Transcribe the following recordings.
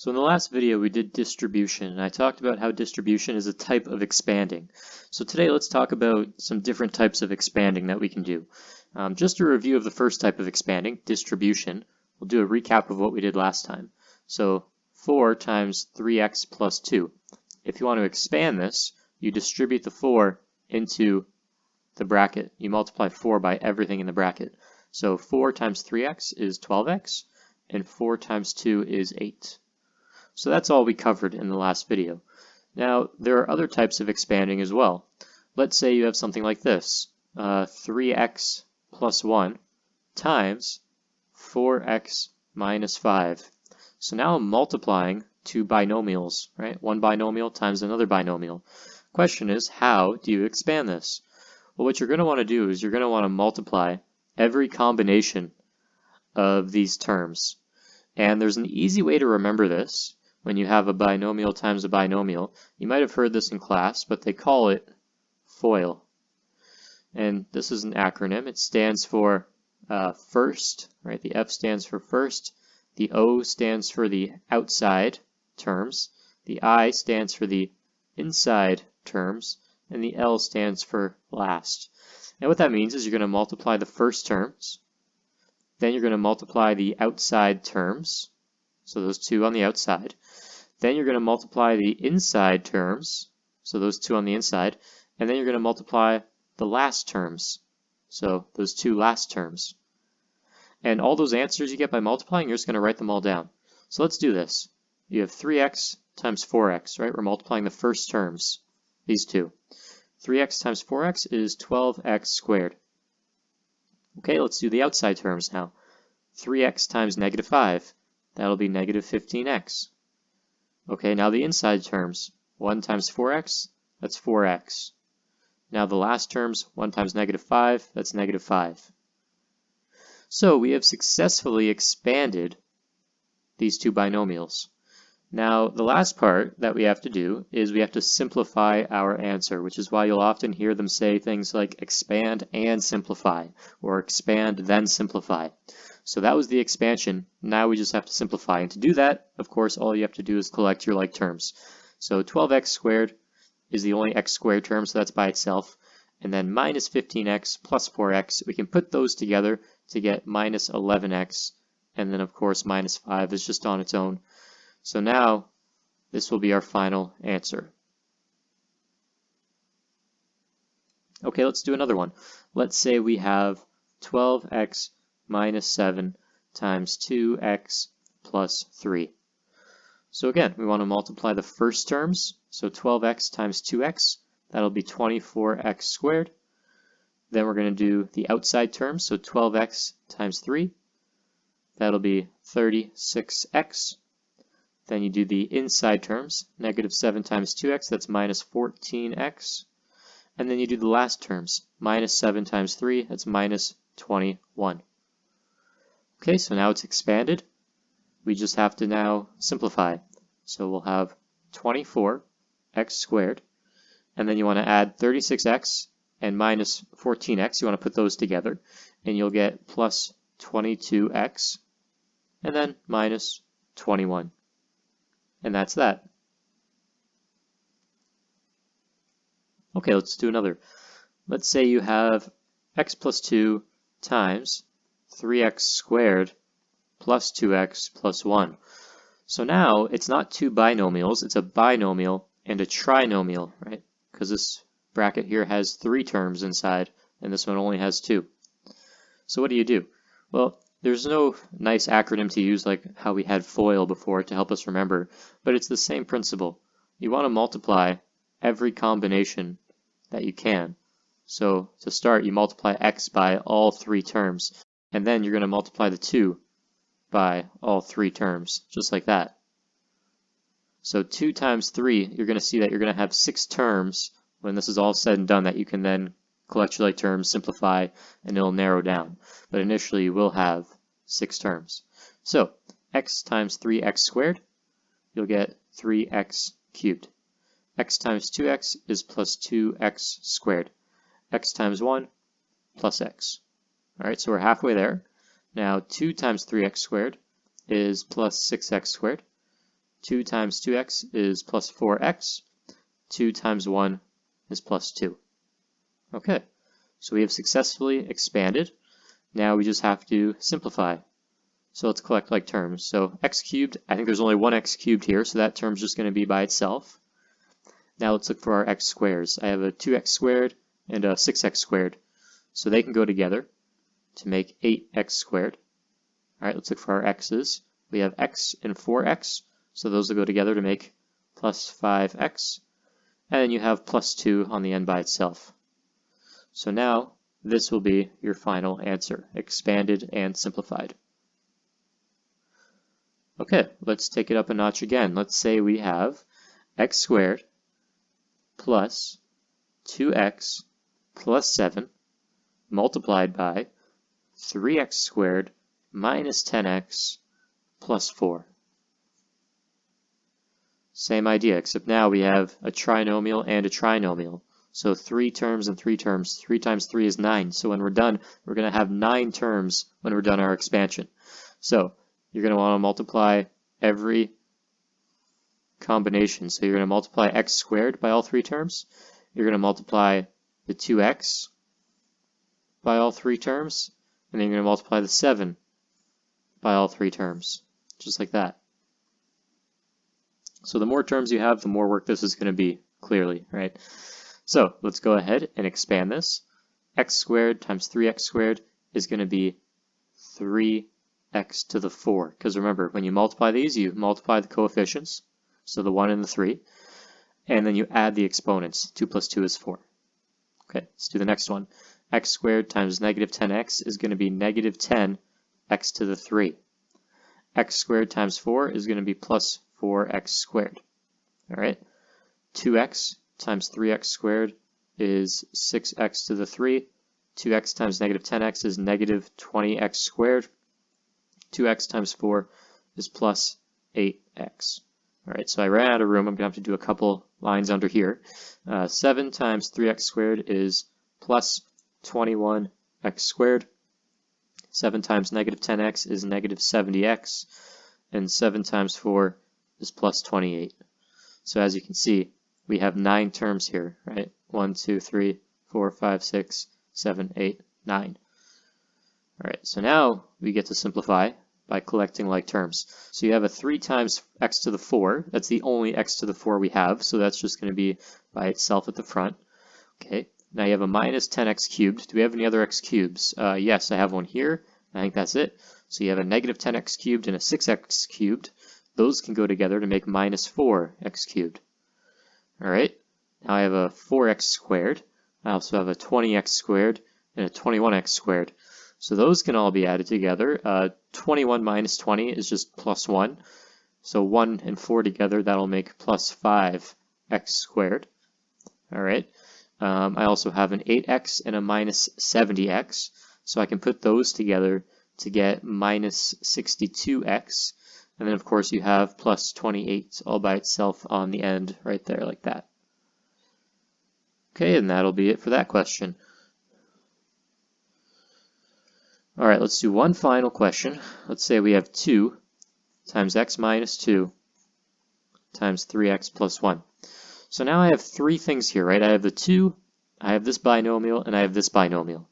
So in the last video we did distribution, and I talked about how distribution is a type of expanding. So today let's talk about some different types of expanding that we can do. Just a review of the first type of expanding, distribution. We'll do a recap of what we did last time. So 4 times 3x plus 2. If you want to expand this, you distribute the 4 into the bracket. You multiply 4 by everything in the bracket. So 4 times 3x is 12x, and 4 times 2 is 8. So that's all we covered in the last video. Now, there are other types of expanding as well. Let's say you have something like this, 3x plus 1 times 4x minus 5. So now I'm multiplying two binomials, right? One binomial times another binomial. Question is, how do you expand this? Well, what you're going to want to do is you're going to want to multiply every combination of these terms. And there's an easy way to remember this. When you have a binomial times a binomial, you might have heard this in class, but they call it FOIL. And this is an acronym. It stands for first, right? The F stands for first, the O stands for the outside terms, the I stands for the inside terms, and the L stands for last. And what that means is you're going to multiply the first terms, then you're going to multiply the outside terms, so those two on the outside. Then you're going to multiply the inside terms, so those two on the inside, and then you're going to multiply the last terms, so those two last terms. And all those answers you get by multiplying, you're just going to write them all down. So let's do this. You have 3x times 4x, right? We're multiplying the first terms, these two. 3x times 4x is 12x squared. Okay, let's do the outside terms now. 3x times negative 5, that'll be negative 15x. Okay, now the inside terms. 1 times 4x, that's 4x. Now the last terms, 1 times negative 5, that's negative 5. So we have successfully expanded these two binomials. Now the last part that we have to do is we have to simplify our answer, which is why you'll often hear them say things like expand and simplify, or expand then simplify. So that was the expansion. Now we just have to simplify. And to do that, of course, all you have to do is collect your like terms. So 12x squared is the only x squared term, so that's by itself. And then minus 15x plus 4x, we can put those together to get minus 11x. And then, of course, minus 5 is just on its own. So now, this will be our final answer. Okay, let's do another one. Let's say we have 12x minus 7 times 2x plus 3. So again, we want to multiply the first terms. So 12x times 2x, that'll be 24x squared. Then we're going to do the outside terms. So 12x times 3, that'll be 36x. Then you do the inside terms, negative 7 times 2x, that's minus 14x. And then you do the last terms, minus 7 times 3, that's minus 21. Okay, so now it's expanded. We just have to now simplify. So we'll have 24x squared, and then you want to add 36x and minus 14x. You want to put those together, and you'll get plus 22x, and then minus 21. And that's that. Okay, let's do another. Let's say you have x plus 2 times 3x squared plus 2x plus 1. So now it's not two binomials, it's a binomial and a trinomial, right? Because this bracket here has 3 terms inside, and this one only has 2. So what do? Well, there's no nice acronym to use like how we had FOIL before to help us remember, but it's the same principle. You want to multiply every combination that you can. So to start, you multiply x by all 3 terms, and then you're going to multiply the 2 by all 3 terms, just like that. So 2 times 3, you're going to see that you're going to have 6 terms when this is all said and done that you can then collect your like terms, simplify, and it'll narrow down. But initially you will have 6 terms. So x times 3x squared, you'll get 3x cubed. X times 2x is plus 2x squared. X times 1 plus x. Alright, so we're halfway there. Now 2 times 3x squared is plus 6x squared. 2 times 2x is plus 4x. 2 times 1 is plus 2. Okay, so we have successfully expanded. Now we just have to simplify. So let's collect like terms. So x cubed, I think there's only one x cubed here, so that term's just going to be by itself. Now let's look for our x squares. I have a 2x squared and a 6x squared. So they can go together to make 8x squared. All right, let's look for our x's. We have x and 4x, so those will go together to make plus 5x. And then you have plus 2 on the end by itself. So now this will be your final answer, expanded and simplified. Okay, let's take it up a notch again. Let's say we have x squared plus 2x plus 7 multiplied by 3x squared minus 10x plus 4. Same idea, except now we have a trinomial and a trinomial. So 3 terms and 3 terms. 3 times 3 is 9. So when we're done, we're going to have 9 terms when we're done our expansion. So you're going to want to multiply every combination. So you're going to multiply x squared by all 3 terms. You're going to multiply the 2x by all 3 terms. And then you're going to multiply the 7 by all 3 terms. Just like that. So the more terms you have, the more work this is going to be, clearly, right? So let's go ahead and expand this. X squared times 3x squared is going to be 3x to the 4. Because remember, when you multiply these, you multiply the coefficients, so the 1 and the 3, and then you add the exponents. 2 plus 2 is 4. Okay, let's do the next one. X squared times negative 10x is going to be negative 10x to the 3. X squared times 4 is going to be plus 4x squared. All right, 2x times 3x squared is 6x to the 3. 2x times negative 10x is negative 20x squared. 2x times 4 is plus 8x. All right, so I ran out of room. I'm going to have to do a couple lines under here. 7 times 3x squared is plus 21x squared. 7 times negative 10x is negative 70x. And 7 times 4 is plus 28. So as you can see, we have 9 terms here, right? 1, 2, 3, 4, 5, 6, 7, 8, 9. All right, so now we get to simplify by collecting like terms. So you have a 3 times x to the 4. That's the only x to the 4 we have, so that's just going to be by itself at the front. Okay, now you have a minus 10x cubed. Do we have any other x cubes? Yes, I have one here. I think that's it. So you have a negative 10x cubed and a 6x cubed. Those can go together to make minus 4x cubed. All right, now I have a 4x squared. I also have a 20x squared and a 21x squared. So those can all be added together. 21 minus 20 is just plus 1. So 1 and 4 together, that'll make plus 5x squared. All right. I also have an 8x and a minus 70x. So I can put those together to get minus 62x. And then, of course, you have plus 28 all by itself on the end right there like that. Okay, and that'll be it for that question. All right, let's do one final question. Let's say we have 2 times x minus 2 times 3x plus 1. So now I have 3 things here, right? I have the 2, I have this binomial, and I have this binomial.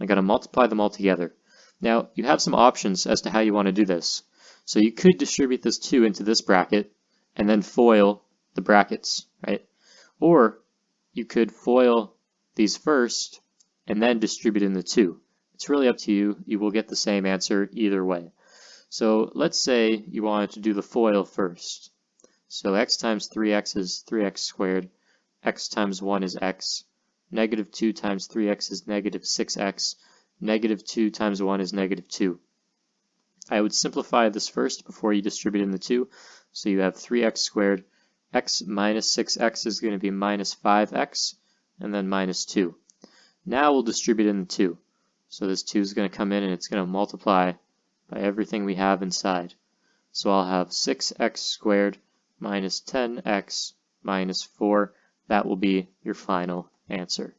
I got to multiply them all together. Now, you have some options as to how you want to do this. So you could distribute this 2 into this bracket and then FOIL the brackets, right? Or you could FOIL these first and then distribute in the 2. It's really up to you. You will get the same answer either way. So let's say you wanted to do the FOIL first. So x times 3x is 3x squared. X times 1 is x. Negative 2 times 3x is negative 6x. Negative 2 times 1 is negative 2. I would simplify this first before you distribute in the 2. So you have 3x squared. X minus 6x is going to be minus 5x, and then minus 2. Now we'll distribute in the 2. So this 2 is going to come in and it's going to multiply by everything we have inside. So I'll have 6x squared minus 10x minus 4. That will be your final answer.